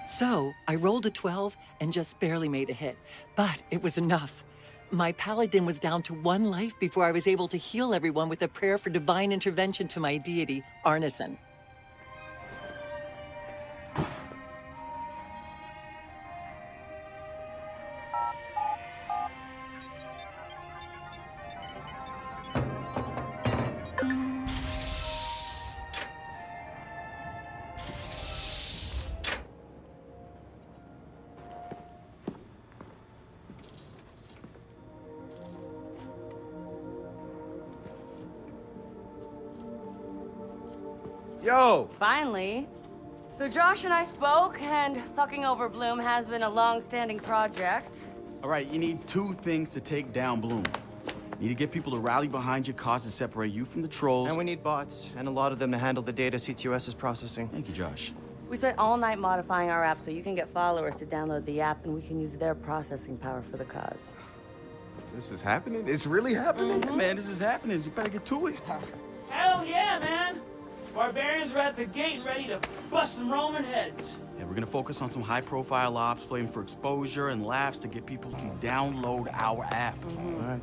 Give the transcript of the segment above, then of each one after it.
So I rolled a 12 and just barely made a hit, but it was enough. My paladin was down to 1 life before I was able to heal everyone with a prayer for divine intervention to my deity, Arneson. Yo! Finally. So Josh and I spoke, and fucking over Bloom has been a long-standing project. All right, you need 2 things to take down Bloom. You need to get people to rally behind your cause and separate you from the trolls. And we need bots, and a lot of them to handle the data CTOS is processing. Thank you, Josh. We spent all night modifying our app so you can get followers to download the app, and we can use their processing power for the cause. This is happening? It's really happening? Yeah, man, this is happening. You better get to it. Hell yeah, man! Barbarians are at the gate and ready to bust some Roman heads. Yeah, we're gonna focus on some high-profile ops, playing for exposure and laughs to get people to download our app. All right.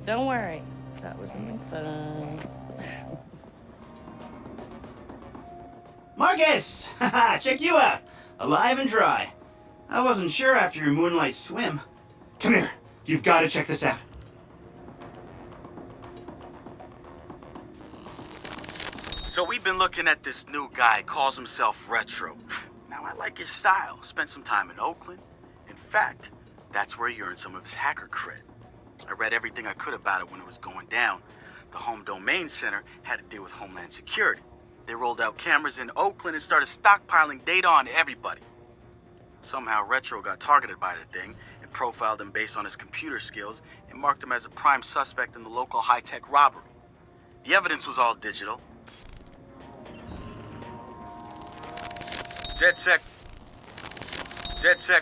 Don't worry. That was something fun. Marcus! Haha, check you out! Alive and dry. I wasn't sure after your moonlight swim. Come here. You've got to check this out. So we've been looking at this new guy, calls himself Retro. Now, I like his style. Spent some time in Oakland. In fact, that's where he earned some of his hacker cred. I read everything I could about it when it was going down. The Home Domain Center had to deal with Homeland Security. They rolled out cameras in Oakland and started stockpiling data on everybody. Somehow Retro got targeted by the thing and profiled him based on his computer skills and marked him as a prime suspect in the local high-tech robbery. The evidence was all digital. DedSec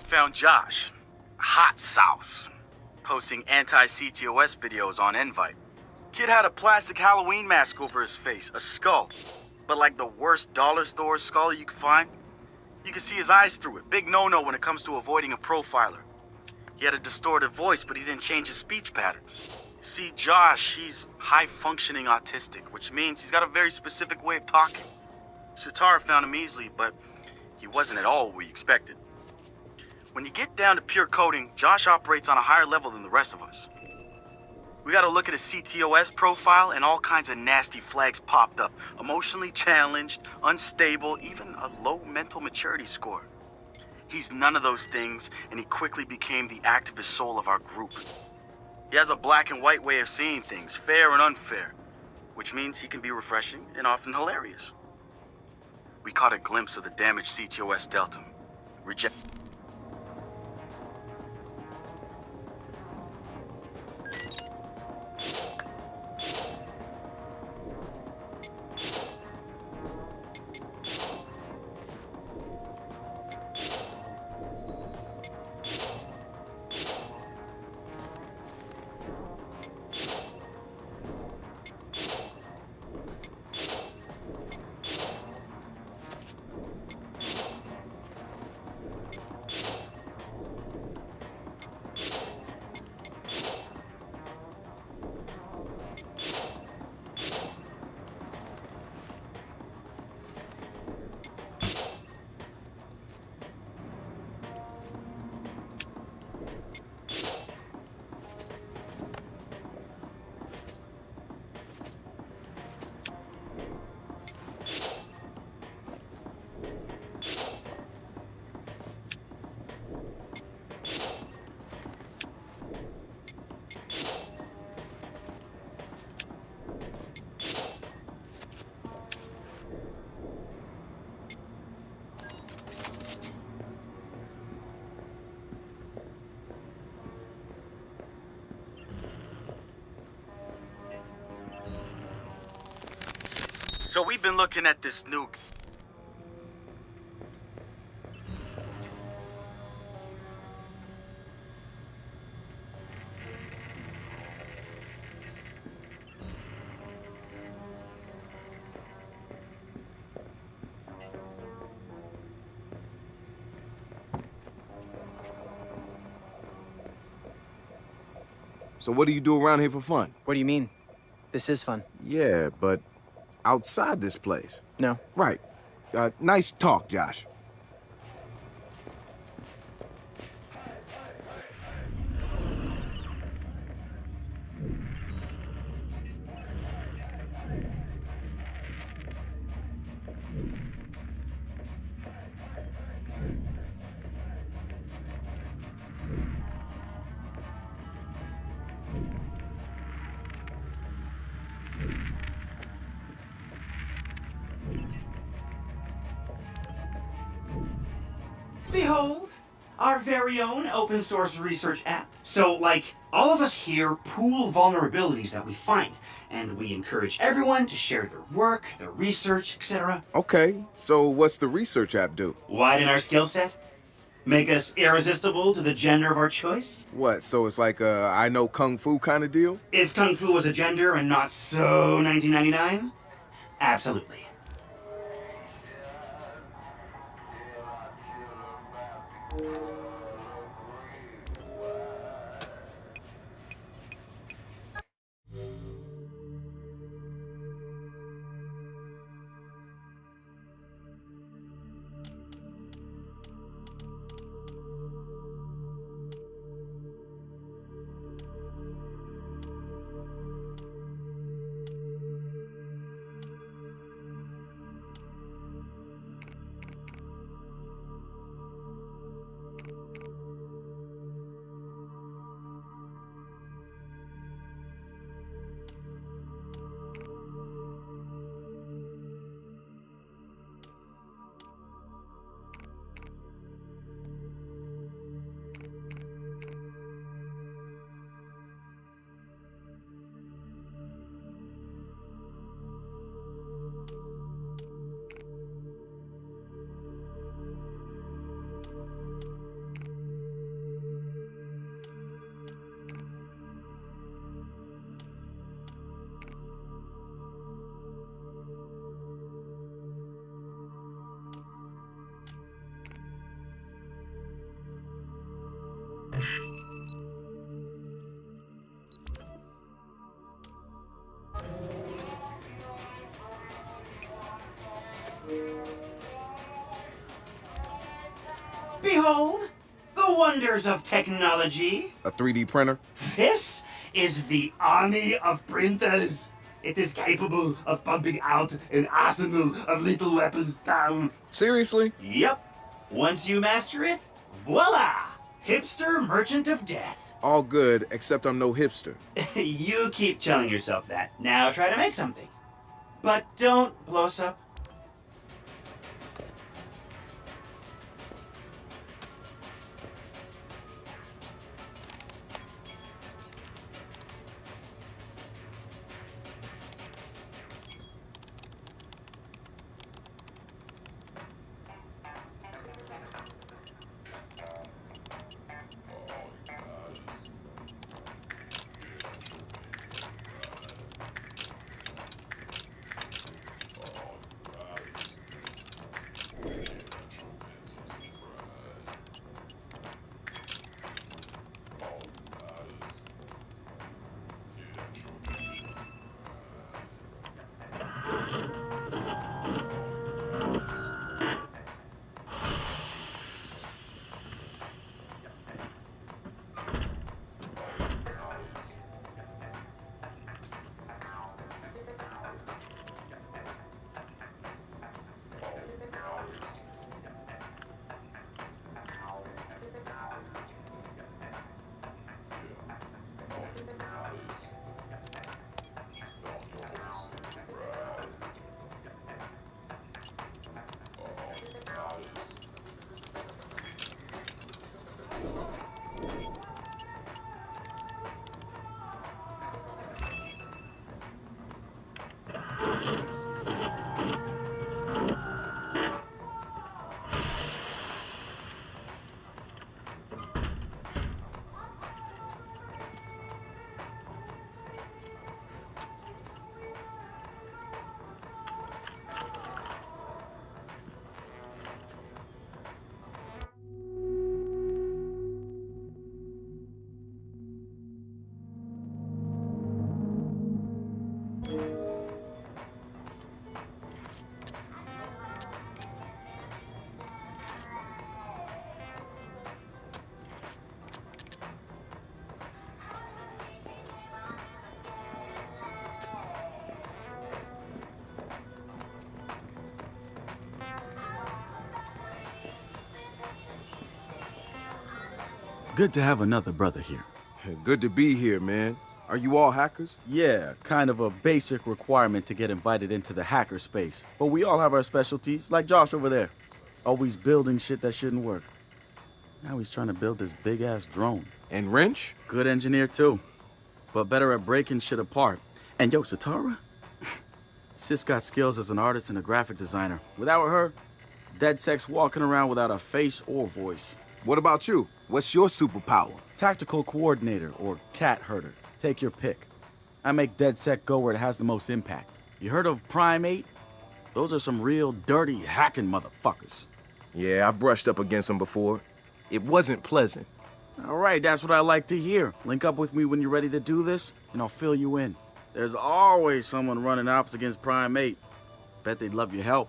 found Josh, hot sauce, posting anti-CTOS videos on Invite. Kid had a plastic Halloween mask over his face, a skull, but like the worst dollar store skull you could find. You could see his eyes through it. Big no-no when it comes to avoiding a profiler. He had a distorted voice, but he didn't change his speech patterns. See, Josh, he's high-functioning autistic, which means he's got a very specific way of talking. Sitar found him easily, but he wasn't at all what we expected. When you get down to pure coding, Josh operates on a higher level than the rest of us. We gotta look at his CTOS profile, and all kinds of nasty flags popped up. Emotionally challenged, unstable, even a low mental maturity score. He's none of those things, and he quickly became the activist soul of our group. He has a black and white way of seeing things, fair and unfair, which means he can be refreshing and often hilarious. We caught a glimpse of the damaged CTOS Delta. So we've been looking at this new... So what do you do around here for fun? What do you mean? This is fun. Yeah, but outside this place. No. Right. Nice talk, Josh. Behold, our very own open source research app. So, like, all of us here pool vulnerabilities that we find, and we encourage everyone to share their work, their research, etc. Okay, so what's the research app do? Widen our skill set? Make us irresistible to the gender of our choice? What, so it's like a I know Kung Fu kind of deal? If Kung Fu was a gender and not so 1999? Absolutely. Behold, the wonders of technology. A 3D printer? This is the army of printers. It is capable of pumping out an arsenal of lethal weapons down. Seriously? Yep. Once you master it, voila! Hipster merchant of death. All good, except I'm no hipster. You keep telling yourself that. Now try to make something. But don't blow us up. Good to have another brother here. Good to be here, man. Are you all hackers? Yeah, kind of a basic requirement to get invited into the hacker space. But we all have our specialties, like Josh over there. Always building shit that shouldn't work. Now he's trying to build this big-ass drone. And Wrench? Good engineer, too. But better at breaking shit apart. And yo, Satara? Sis got skills as an artist and a graphic designer. Without her, DeadSec's walking around without a face or voice. What about you? What's your superpower? Tactical coordinator or cat herder. Take your pick. I make DeadSec go where it has the most impact. You heard of Prime 8? Those are some real dirty hacking motherfuckers. Yeah, I've brushed up against them before. It wasn't pleasant. All right, that's what I like to hear. Link up with me when you're ready to do this, and I'll fill you in. There's always someone running ops against Prime 8. Bet they'd love your help.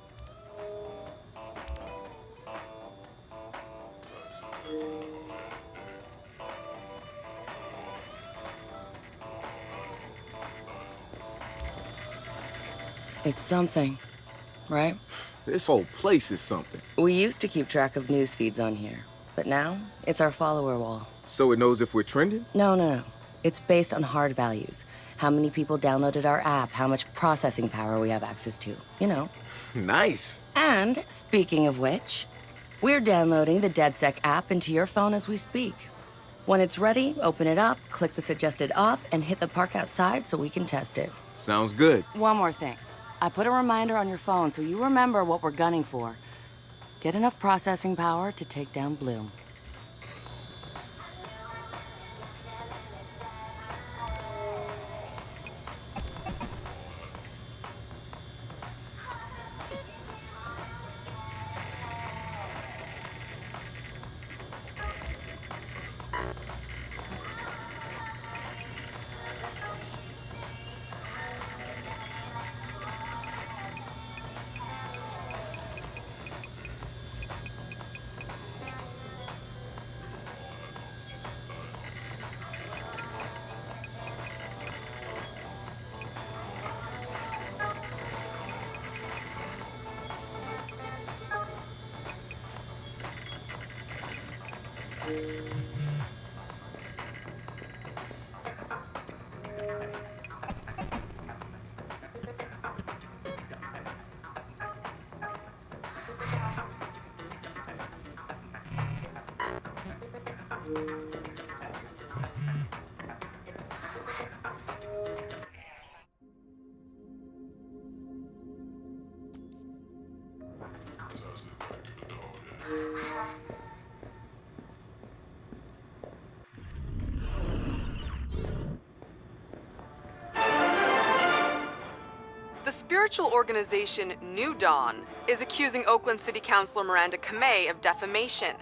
It's something, right? This whole place is something. We used to keep track of news feeds on here, but now it's our follower wall. So it knows if we're trending? No. It's based on hard values. How many people downloaded our app, how much processing power we have access to, you know. Nice. And, speaking of which, we're downloading the DeadSec app into your phone as we speak. When it's ready, open it up, click the suggested op, and hit the park outside so we can test it. Sounds good. One more thing. I put a reminder on your phone so you remember what we're gunning for. Get enough processing power to take down Bloom. The spiritual organization New Dawn is accusing Oakland City Councilor Miranda Kamei of defamation.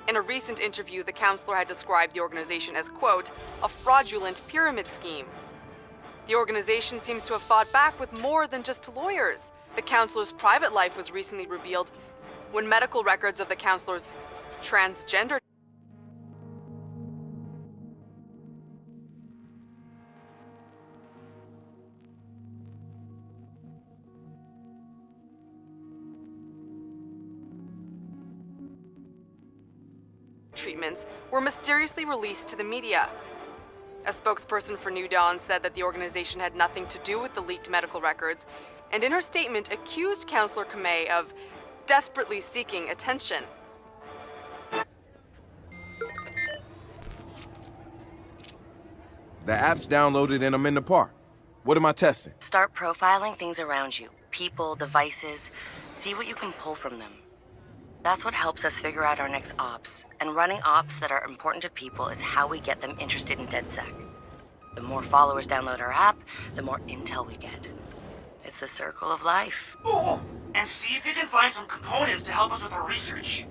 In a recent interview, the councilor had described the organization as, quote, a fraudulent pyramid scheme. The organization seems to have fought back with more than just lawyers. The councilor's private life was recently revealed when medical records of the councilor's transgender treatments were mysteriously released to the media. A spokesperson for New Dawn said that the organization had nothing to do with the leaked medical records, and in her statement accused Councilor Kamei of desperately seeking attention. The app's downloaded and I'm in the park. What am I testing? Start profiling things around you. People, devices. See what you can pull from them. That's what helps us figure out our next ops. And running ops that are important to people is how we get them interested in DeadSec. The more followers download our app, the more intel we get. It's the circle of life. Oh, and see if you can find some components to help us with our research.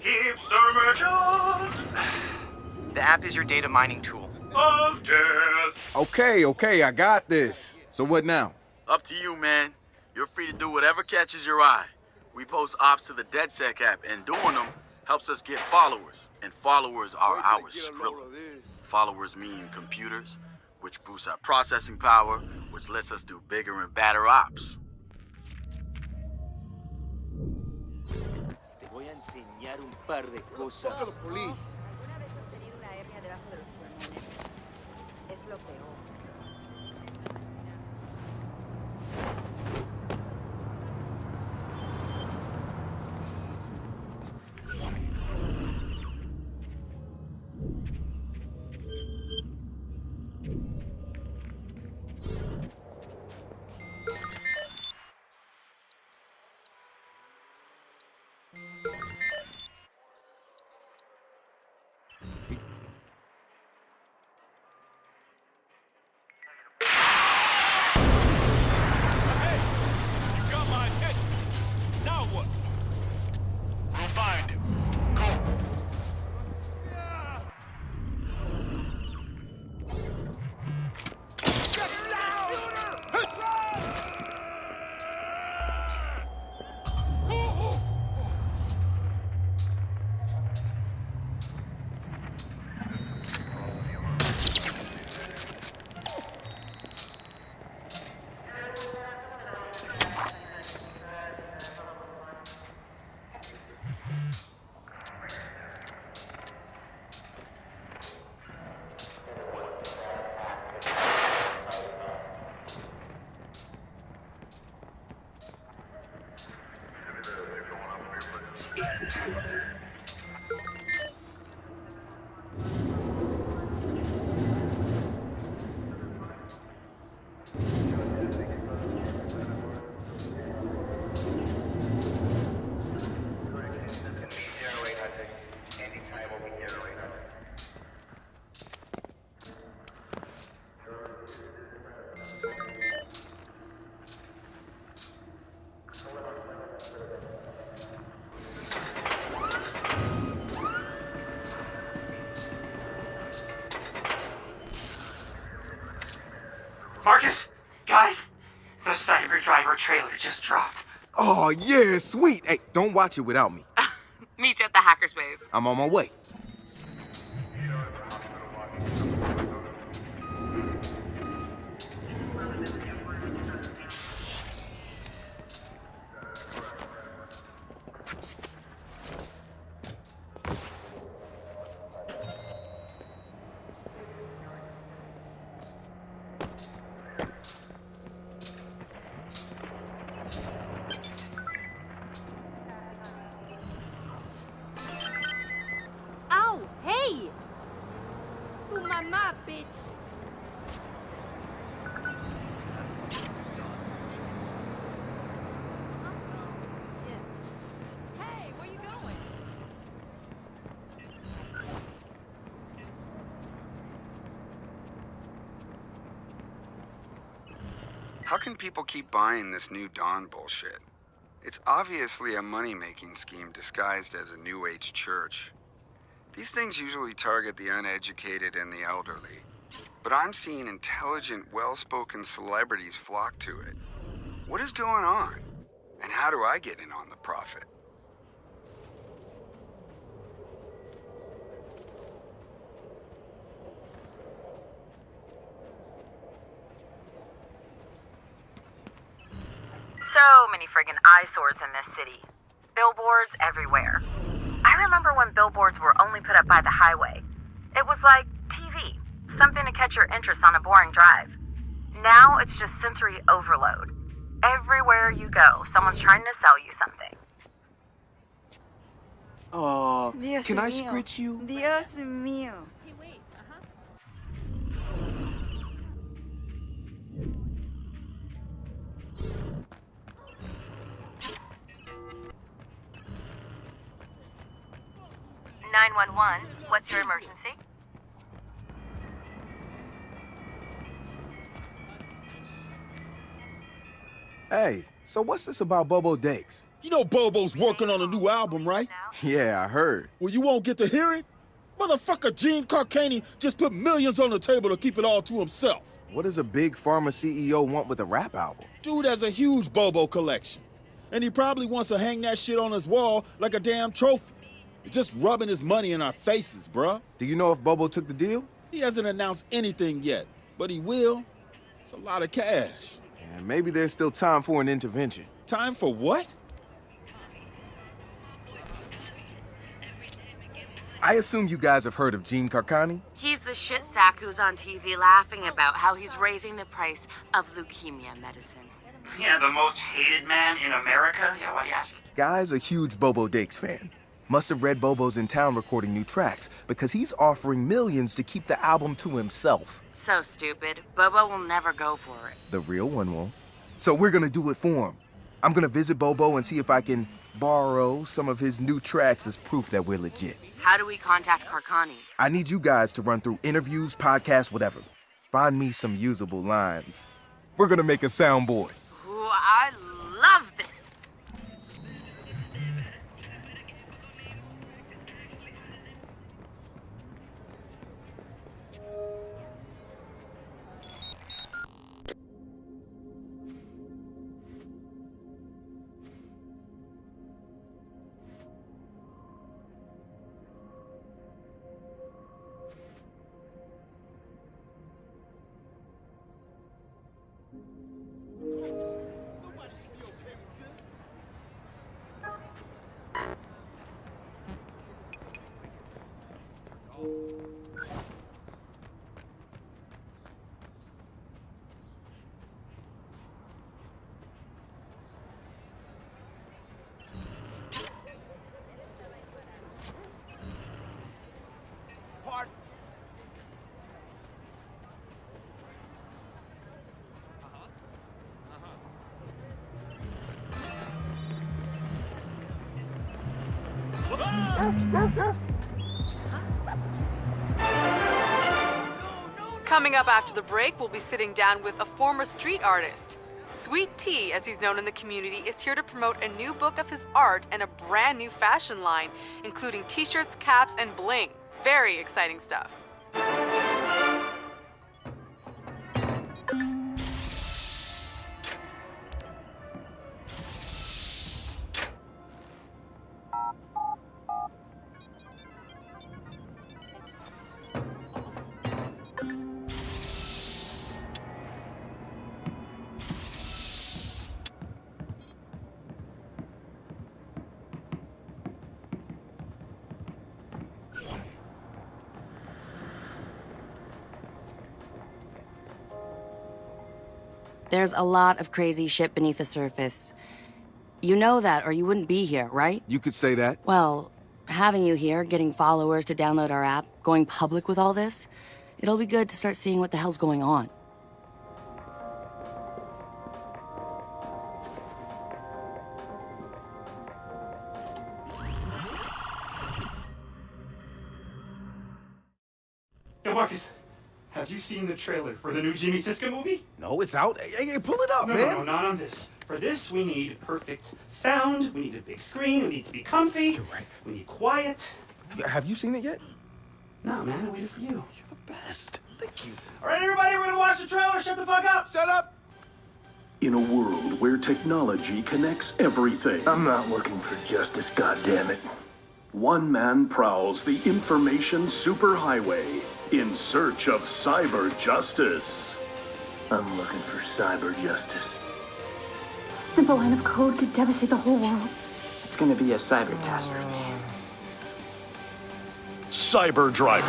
Hipster merchant The app is your data mining tool. of death. Okay, I got this. So what now? Up to you, man. You're free to do whatever catches your eye. We post ops to the DeadSec app, and doing them helps us get followers. And followers are our Skrilla. Followers mean computers, which boosts our processing power, which lets us do bigger and badder ops. Te voy a enseñar un par de cosas. debajo de los pulmones. Es lo peor. Marcus, guys, the Cyber Driver trailer just dropped. Oh, yeah, sweet. Hey, don't watch it without me. Meet you at the hackerspace. I'm on my way. Ow! Hey! Tu mamá, bitch! Hey, where you going? How can people keep buying this new Dawn bullshit? It's obviously a money-making scheme disguised as a New Age church. These things usually target the uneducated and the elderly. But I'm seeing intelligent, well-spoken celebrities flock to it. What is going on? And how do I get in on the profit? So many friggin' eyesores in this city. Billboards everywhere. I remember when billboards were only put up by the highway. It was like TV, something to catch your interest on a boring drive. Now it's just sensory overload. Everywhere you go, someone's trying to sell you something. Dios Can I mío. scritch you? Dios mío. Hey, wait. 911, what's your emergency? Hey, so what's this about Bobo Dakes? You know Bobo's working on a new album, right? Yeah, I heard. Well, you won't get to hear it? Motherfucker Gene Carcani just put millions on the table to keep it all to himself. What does a big pharma CEO want with a rap album? Dude has a huge Bobo collection. And he probably wants to hang that shit on his wall like a damn trophy. Just rubbing his money in our faces, bruh. Do you know if Bobo took the deal? He hasn't announced anything yet, but he will. It's a lot of cash. And maybe there's still time for an intervention. Time for what? I assume you guys have heard of Gene Carcani? He's the shit sack who's on TV laughing about how he's raising the price of leukemia medicine. Yeah, the most hated man in America? Yeah, why do you ask? Guy's a huge Bobo Dakes fan. Must have read Bobo's in town recording new tracks because he's offering millions to keep the album to himself. So stupid. Bobo will never go for it. The real one won't. So we're gonna do it for him. I'm gonna visit Bobo and see if I can borrow some of his new tracks as proof that we're legit. How do we contact Carcani? I need you guys to run through interviews, podcasts, whatever. Find me some usable lines. We're gonna make a soundboard. Ooh, I love this. Coming up after the break, we'll be sitting down with a former street artist. Sweet Tea, as he's known in the community, is here to promote a new book of his art and a brand new fashion line, including t-shirts, caps, and bling. Very exciting stuff. There's a lot of crazy shit beneath the surface. You know that, or you wouldn't be here, right? You could say that. Well, having you here, getting followers to download our app, going public with all this, it'll be good to start seeing what the hell's going on. Yo, Marcus, have you seen the trailer for the new Jimmy Siska movie? No, it's out. Hey, pull it up, No, man. no, not on this. For this, we need perfect sound, we need a big screen, we need to be comfy, You're right. we need quiet. Have you seen it yet? No, man, I waited for you. You're the best. Thank you. All right, everybody, we're gonna watch the trailer. Shut the fuck up! Shut up! In a world where technology connects everything, I'm not looking for justice, goddammit. one man prowls the information superhighway in search of cyber justice. I'm looking for cyber justice. Simple line of code could devastate the whole world. It's gonna be a cyber catastrophe. Cyber Driver.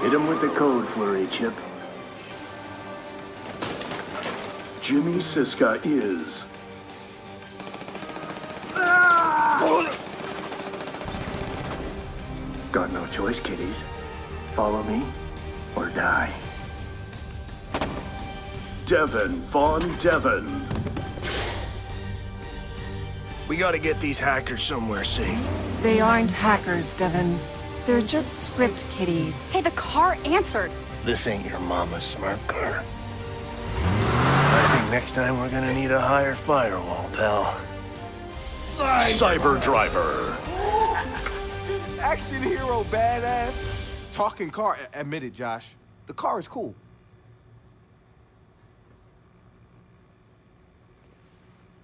Hit him with the code flurry, Chip. Jimmy Siska is Got no choice, kiddies. Follow me or die. Devin Von Devin. We gotta get these hackers somewhere safe. They aren't hackers, Devin. They're just script kiddies. Hey, the car answered. This ain't your mama's smart car. I think next time we're gonna need a higher firewall, pal. Cyber Driver. Action hero badass. Talking car. Admit it, Josh. The car is cool.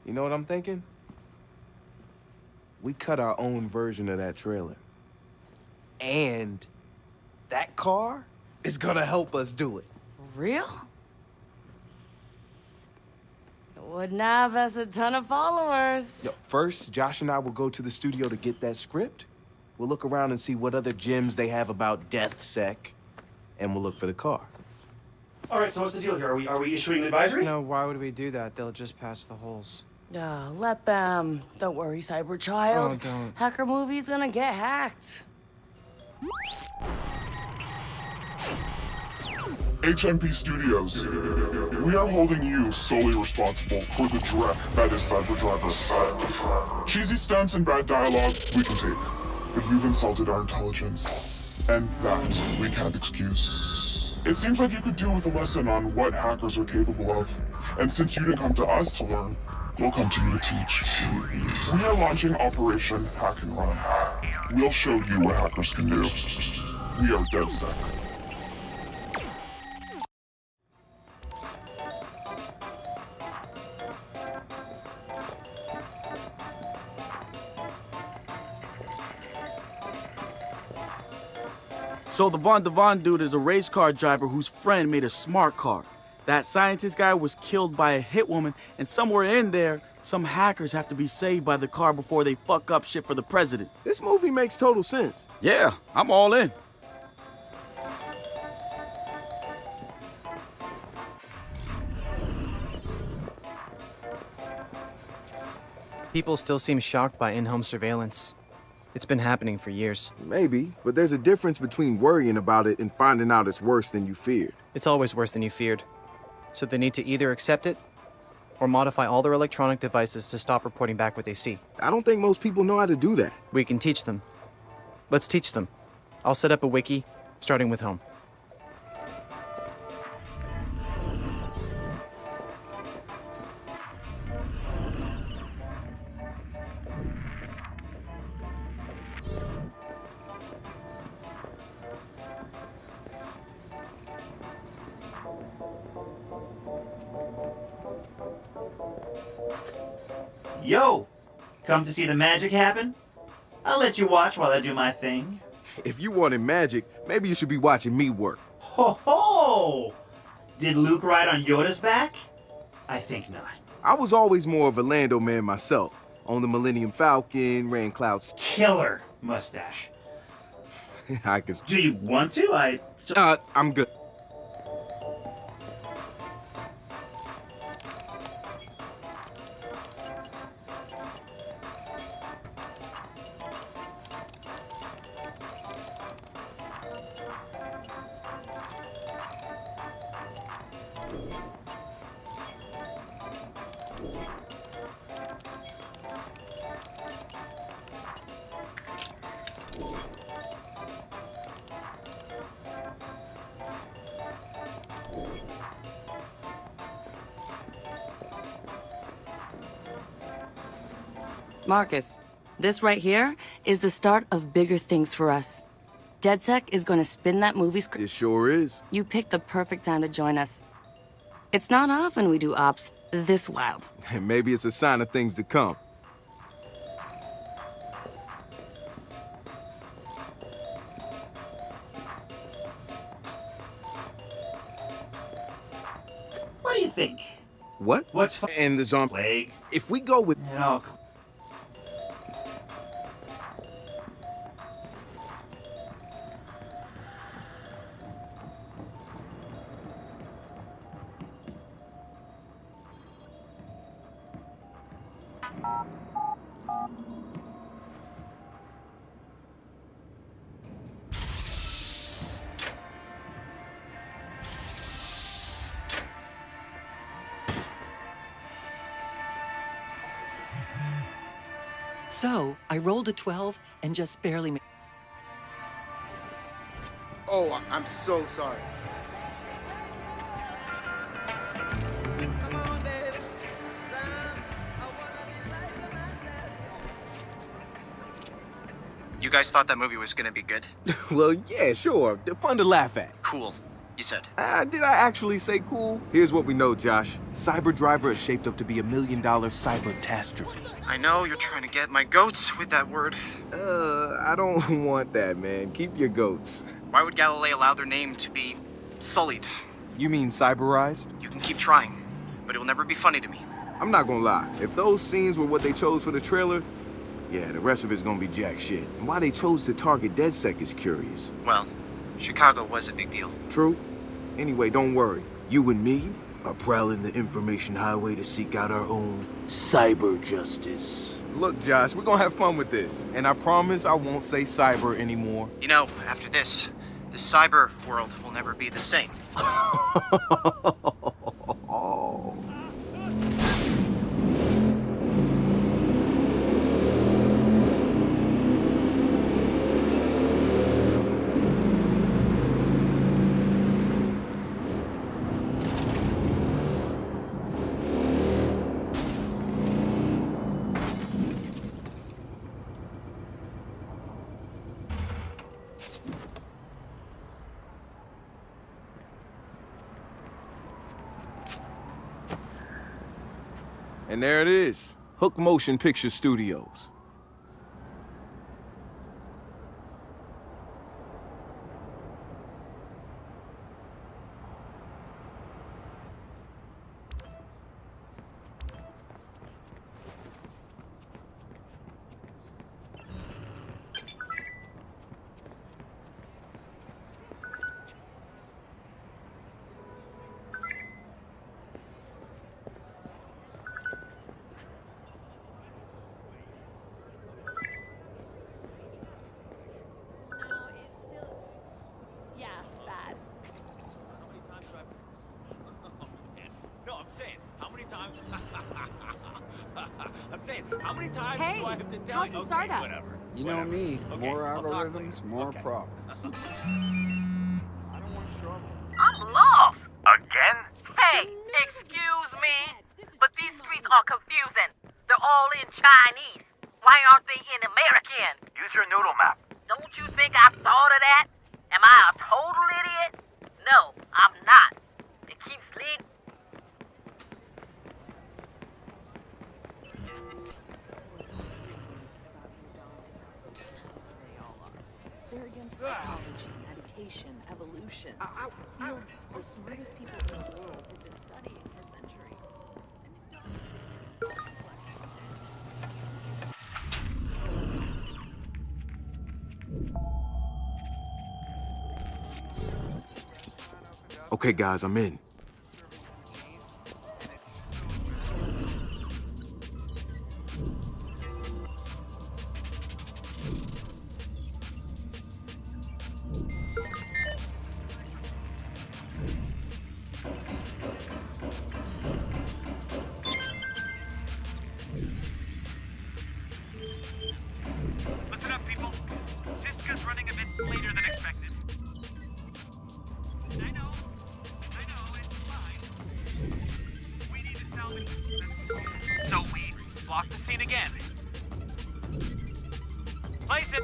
You know what I'm thinking? We cut our own version of that trailer. And that car is gonna help us do it. Real? Wouldn't have us a ton of followers. Yo, first, Josh and I will go to the studio to get that script. We'll look around and see what other gems they have about DeathSec, and we'll look for the car. All right, so what's the deal here? Are we issuing an advisory? No, why would we do that? They'll just patch the holes. Let them. Don't worry, cyber child. Oh, don't. Hacker movie's gonna get hacked. HMP Studios. We are holding you solely responsible for the dreck that is Cyber Driver. Cheesy stunts and bad dialogue, we can take. But you've insulted our intelligence, and that we can't excuse. It seems like you could do with a lesson on what hackers are capable of. And since you didn't come to us to learn, we'll come to you to teach. We are launching Operation Hack and Run. We'll show you what hackers can do. We are DeadSec. So the Von Devon dude is a race car driver whose friend made a smart car. That scientist guy was killed by a hit woman, and somewhere in there, some hackers have to be saved by the car before they fuck up shit for the president. This movie makes total sense. Yeah, I'm all in. People still seem shocked by in-home surveillance. It's been happening for years. Maybe, but there's a difference between worrying about it and finding out it's worse than you feared. It's always worse than you feared. So they need to either accept it or modify all their electronic devices to stop reporting back what they see. I don't think most people know how to do that. We can teach them. Let's teach them. I'll set up a wiki, starting with home. Yo! Come to see the magic happen? I'll let you watch while I do my thing. If you wanted magic, maybe you should be watching me work. Ho ho! Did Luke ride on Yoda's back? I think not. I was always more of a Lando man myself. On the Millennium Falcon, ran Cloud's Killer mustache. I can. Do you want to? I'm good. Marcus, this right here is the start of bigger things for us. DeadSec is going to spin that movie script. It sure is. You picked the perfect time to join us. It's not often we do ops this wild. And maybe it's a sign of things to come. What do you think? What? What's and the zombie plague? If we go with So, I rolled a 12 and just barely made. Oh, I'm so sorry. You guys thought that movie was gonna be good? Well, yeah, sure. They're fun to laugh at. Cool, you said. Did I actually say cool? Here's what we know, Josh. Cyber Driver is shaped up to be $1 million cyber-tastrophe. I know you're trying to get my goats with that word. I don't want that, man. Keep your goats. Why would Galilei allow their name to be sullied? You mean cyberized? You can keep trying, but it will never be funny to me. I'm not gonna lie. If those scenes were what they chose for the trailer, yeah, the rest of it's gonna be jack shit. And why they chose to target DedSec is curious. Well, Chicago was a big deal. True. Anyway, don't worry. You and me are prowling the information highway to seek out our own cyber justice. Look, Josh, we're gonna have fun with this. And I promise I won't say cyber anymore. You know, after this, the cyber world will never be the same. And there it is, Hook Motion Picture Studios. How's the startup? You know me, more algorithms, more problems. I'm lost! Again? Hey, excuse me, but these streets are confusing. They're all in Chinese. Why aren't they in American? Use your noodle map. Don't you think I've thought of that? Am I a total idiot? No, I'm not. It keeps leading. They're against technology, medication, evolution. Fields the smartest people in the world have been studying for centuries. Okay, guys, I'm in. Listen up, people. Siska's running a bit later than expected. I know, it's fine. We need to salvage this. So we block the scene again. Place it!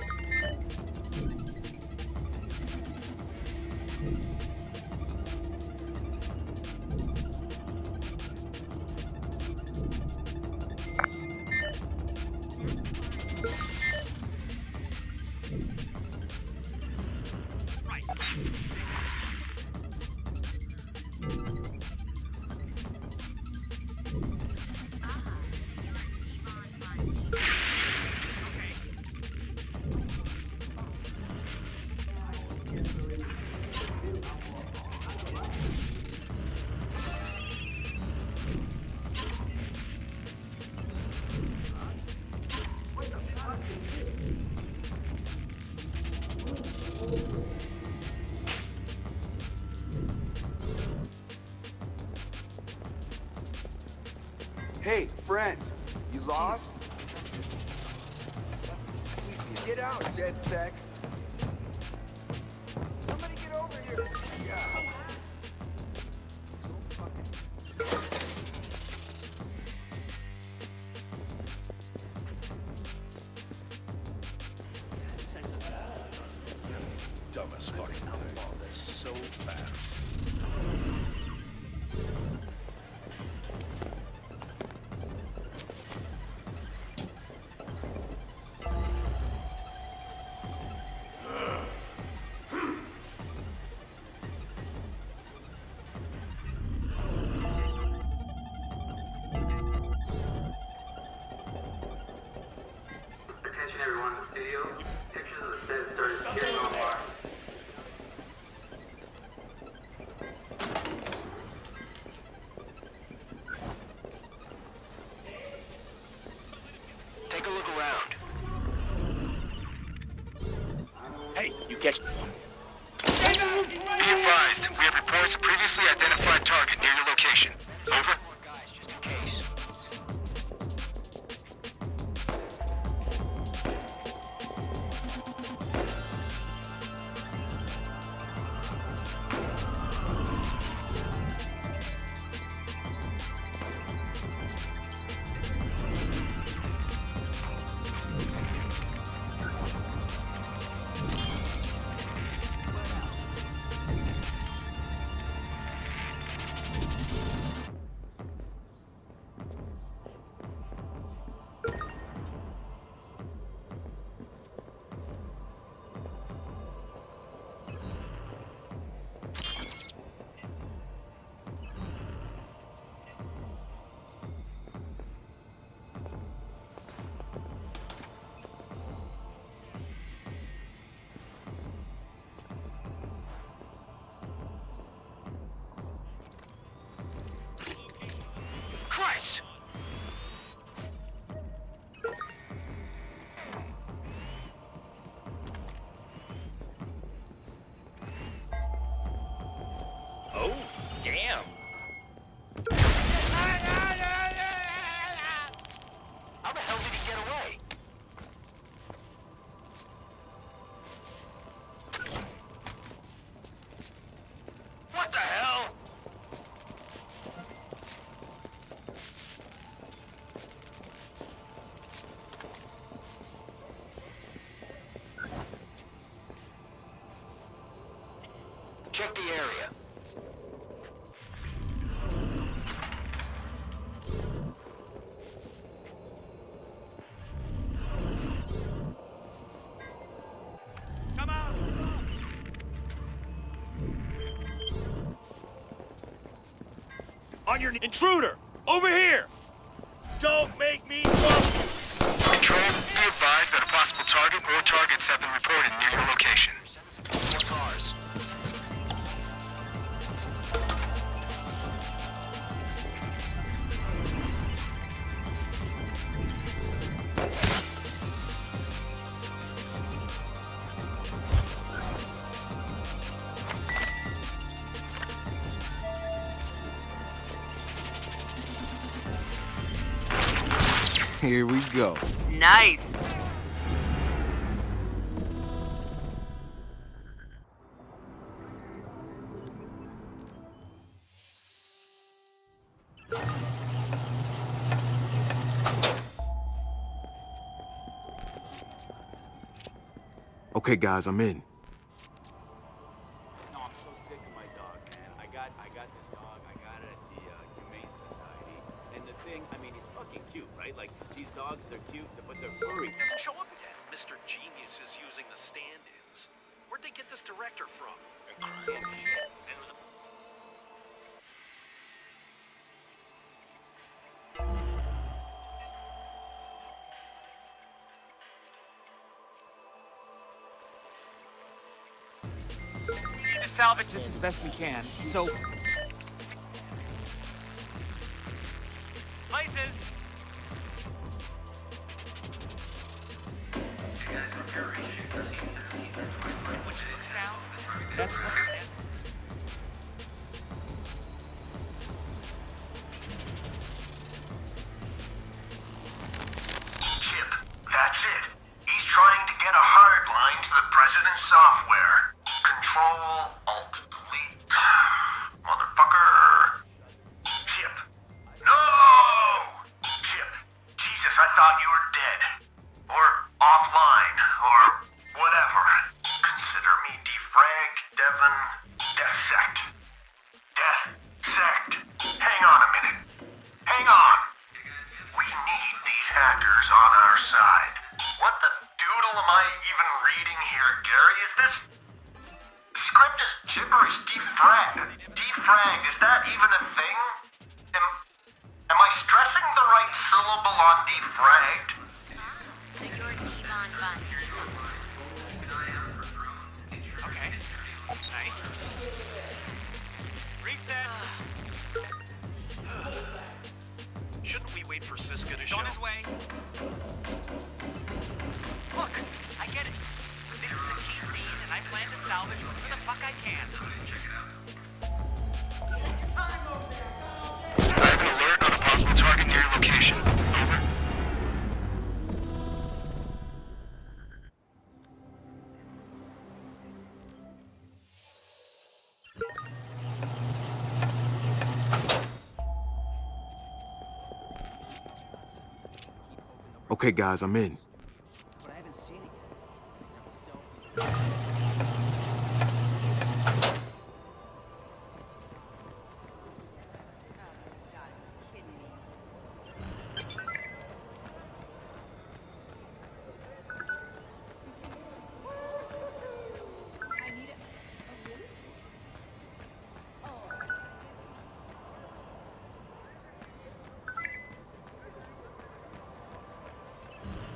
Hey, friend, you lost? Get out, DedSec. Somebody get over here. Yeah. So fucking... Dumbest fucking thing. All this so fast. location. Over. Christ! Oh, damn. How the hell did he get away? What the hell? Check the area. Come on. On your intruder! Over here! Don't make me jump! Control, be advised that a possible target or targets have been reported near your location. More cars. Here we go. Nice. Okay, guys, I'm in. No, I'm so sick of my dog, man. I got this dog. I got it at the Humane Society. And the thing, I mean, he's fucking cute, right? Like, these dogs, they're cute, but they're furry. Doesn't show up again. Mr. Genius is using the stand-ins. Where'd they get this director from? And We need to salvage this as best we can, so... Places! That's Chip, that's it. He's trying to get a hard line to the president's software. Control, Alt, Delete. Motherfucker. Chip. No! Chip. Jesus, I thought you were dead. Or offline. Or whatever. Consider me defragged, Devon. Defsect. Defsect. Hang on a minute. Hang on. We need these hackers on our side. What the doodle am I even reading here, Gary? Is this... script is gibberish. Defragged. Defragged. Is that even a thing? Am I stressing the right syllable on defragged? okay. Nice. Reset. shouldn't we wait for Siska to show? On his way. Look, I get it. This is the key scene, and I plan to salvage whatever the fuck I can. Okay, guys, I'm in. But I haven't seen it yet.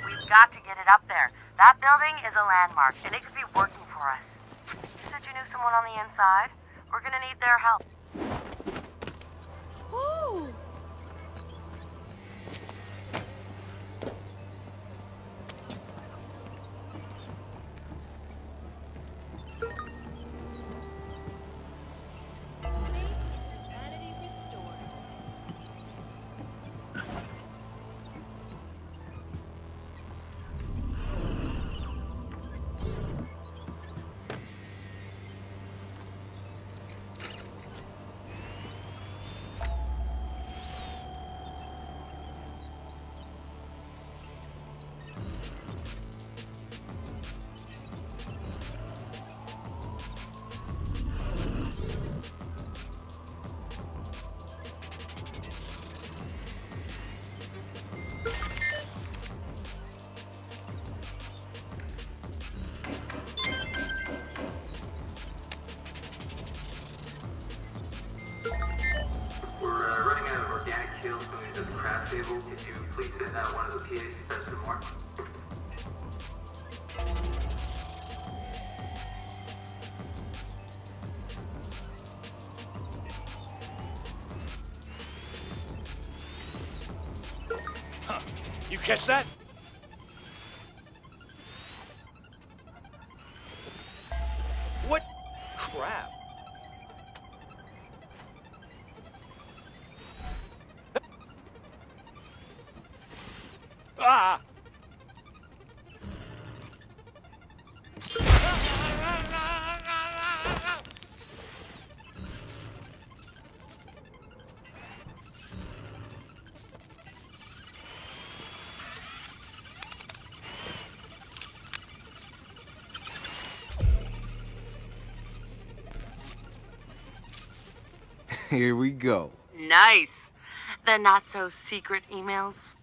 We've got to get it up there. That building is a landmark, and it could be working for us. You said you knew someone on the inside? We're gonna need their help. Ooh! Vanity restored. We're running out of organic kale smoothies at the craft table. Could you please send out one of the PAs to fetch some more? Huh. You catch that? What crap? Ah! Here we go. Nice. The not-so-secret emails.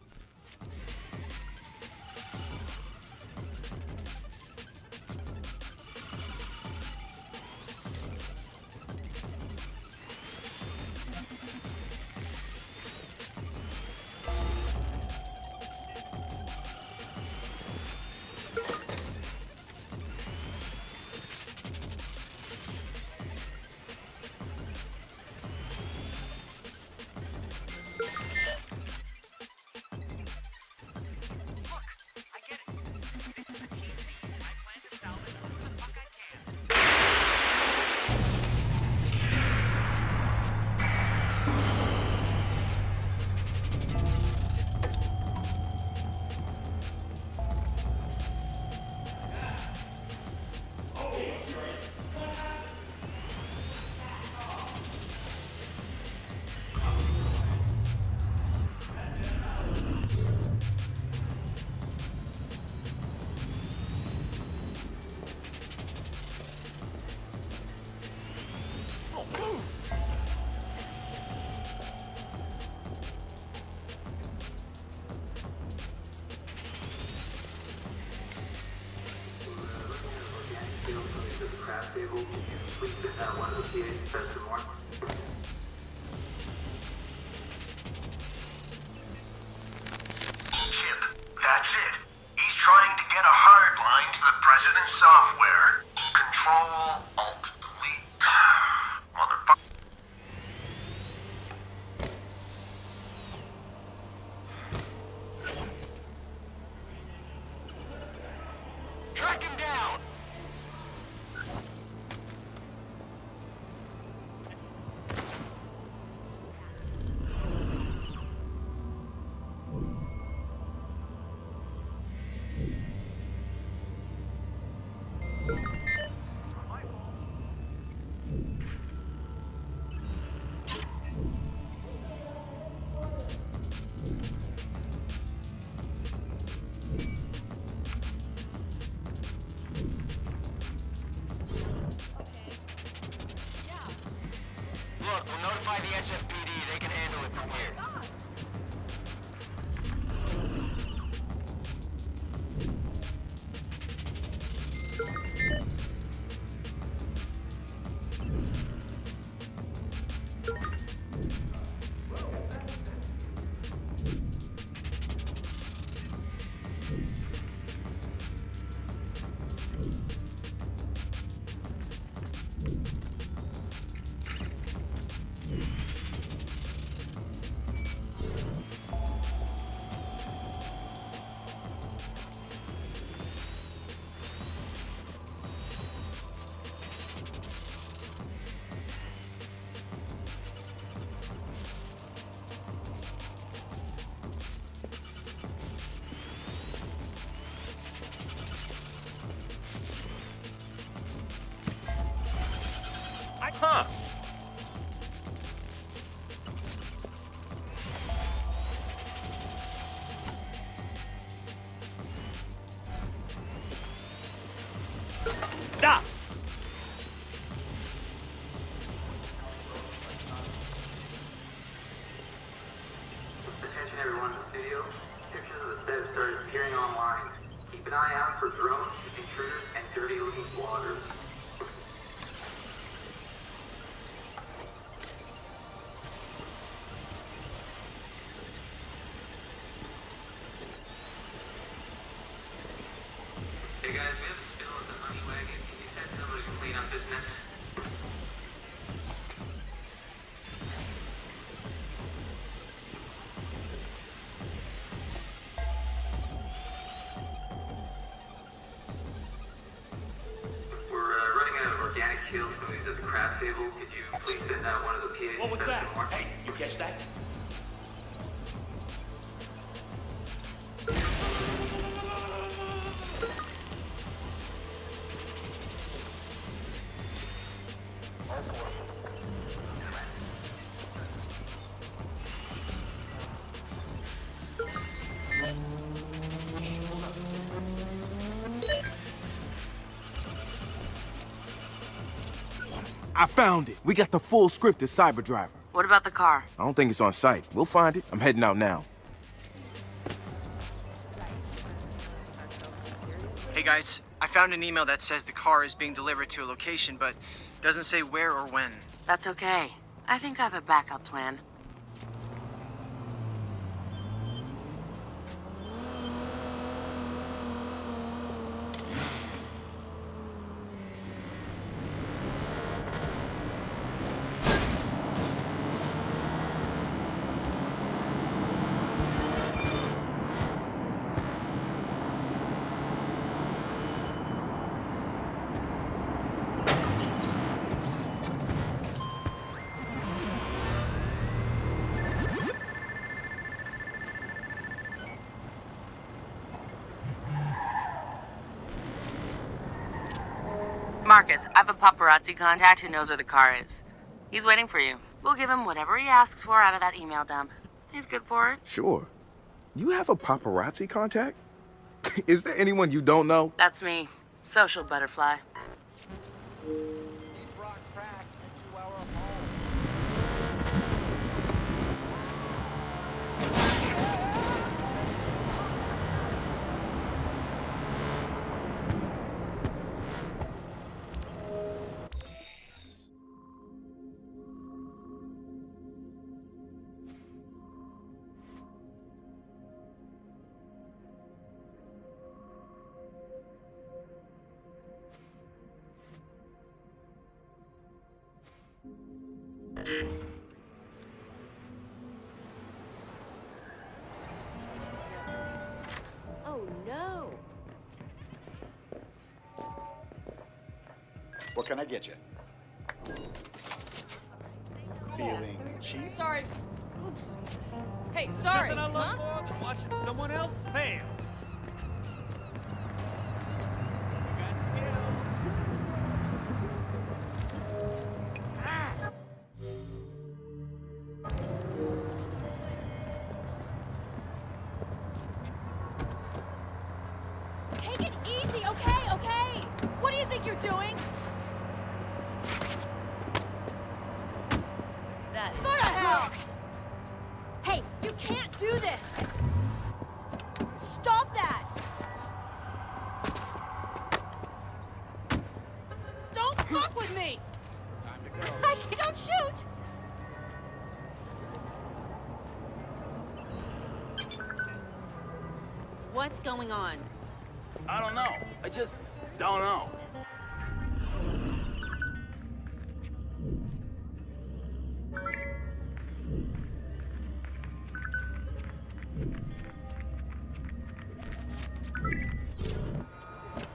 Craft table. Could you please send out one of the PAs to fetch some more? Chip, that's it. He's trying to get a hard line to the president's software. Control, Alt, Delete. Motherfucker. Track him down! everyone in the studio. Pictures of the set started appearing online. Keep an eye out for drones, intruders, and dirty-looking bloggers. Hey guys, we have a spill at the money wagon. Can you send somebody to clean up this mess? We're running out of organic kale smoothies at the craft table. Could you please send out one of the PAs? What was that? Hey, you catch that? I found it. We got the full script of Cyber Driver. What about the car? I don't think it's on site. We'll find it. I'm heading out now. Hey guys, I found an email that says the car is being delivered to a location, but doesn't say where or when. That's okay. I think I have a backup plan. Marcus, I have a paparazzi contact who knows where the car is. He's waiting for you. We'll give him whatever he asks for out of that email dump. He's good for it. Sure. You have a paparazzi contact? Is there anyone you don't know? That's me. Social butterfly. Oh no! What can I get you? Feeling cheap? Sorry. Oops. Hey, sorry. Nothing I love more than watching someone else fail. You got skills. Take it easy, okay? Okay. What do you think you're doing? That. Go to hell! Hey, you can't do this. Stop that. Don't fuck with me. Time to go. Don't shoot. What's going on? I don't know. I just don't know.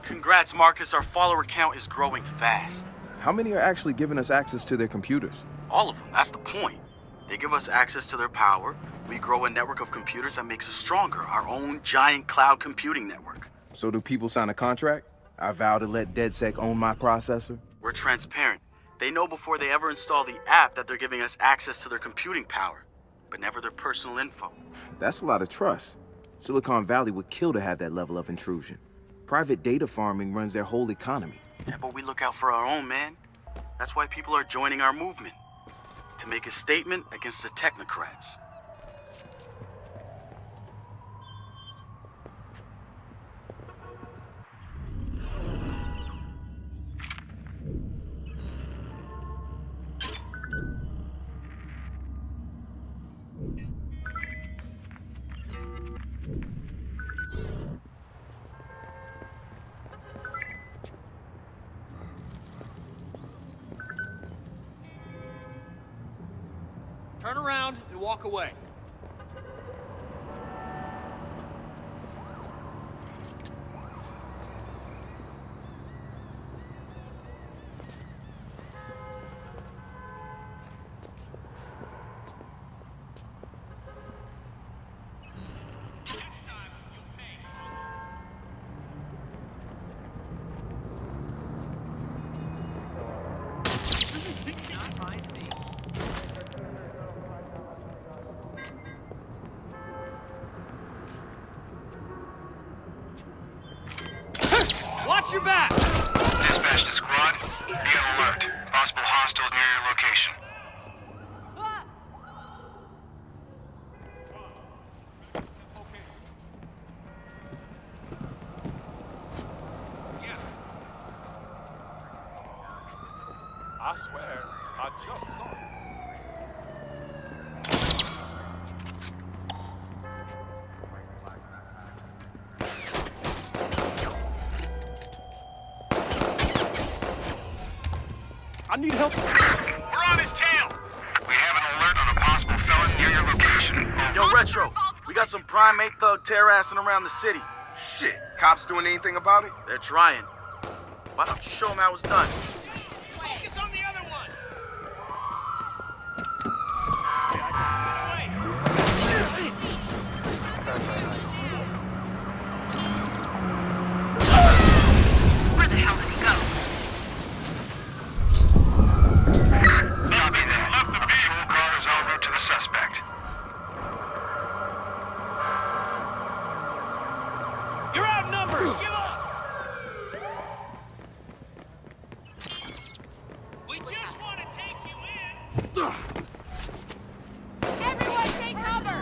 Congrats, Marcus. Our follower count is growing fast. How many are actually giving us access to their computers? All of them. That's the point. They give us access to their power. We grow a network of computers that makes us stronger. Our own giant cloud computing network. So do people sign a contract? I vow to let DedSec own my processor? We're transparent. They know before they ever install the app that they're giving us access to their computing power, but never their personal info. That's a lot of trust. Silicon Valley would kill to have that level of intrusion. Private data farming runs their whole economy. Yeah, but we look out for our own, man. That's why people are joining our movement. To make a statement against the technocrats. around and walk away. Watch your back! Dispatch to squad. Be on alert. Possible hostiles near your location. I swear, I just saw it. I need help. We're on his tail! We have an alert on a possible felon near your location. Yo, Retro, we got some primate thug terracing around the city. Shit, cops doing anything about it? They're trying. Why don't you show them how it's done? Focus on the other one! Where the hell did he go? Copy that. Left the patrol car is en route to the suspect. You're outnumbered! Give up! We just want to take you in! Everyone take cover!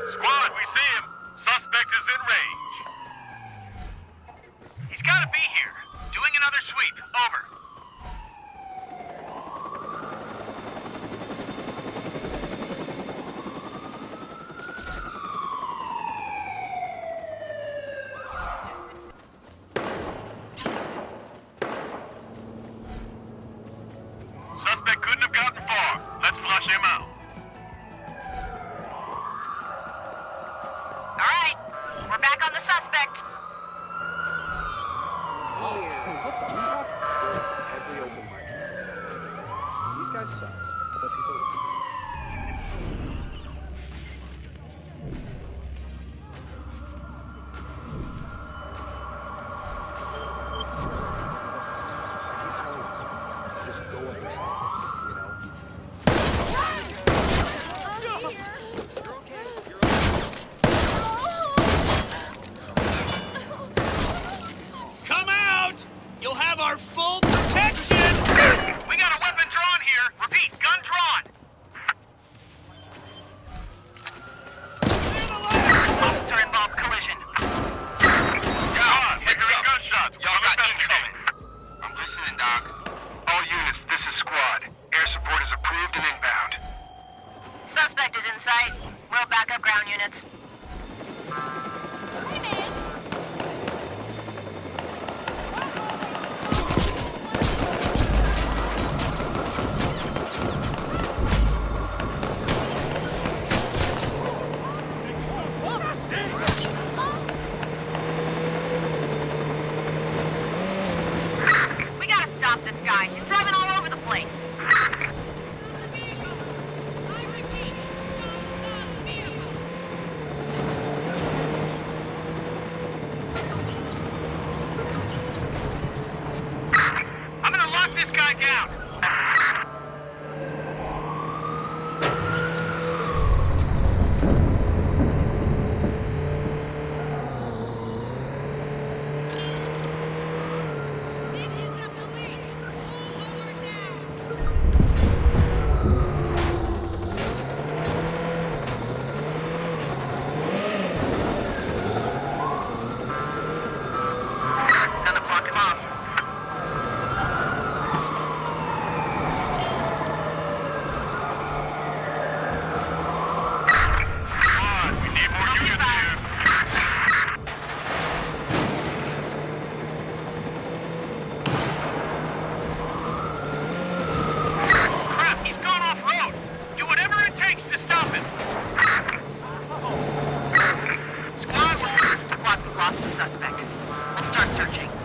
Squad, we see him. Suspect is in range. He's got to be here. Doing another sweep. Over. Suspect couldn't have gotten far. Let's flush him out. All right, we're back on the suspect. Every open mic. These guys suck, but people love them. I keep telling myself to just go up and try, you know? Come out! You'll have our full protection! We got a weapon drawn here. Repeat, gun drawn. Officer-involved collision. Yeah, heads up. Gunshots. Y'all got incoming. I'm listening, Doc. All units, this is squad. Air support is approved and inbound. Suspect is in sight. We'll back up ground units. Hey, man! researching.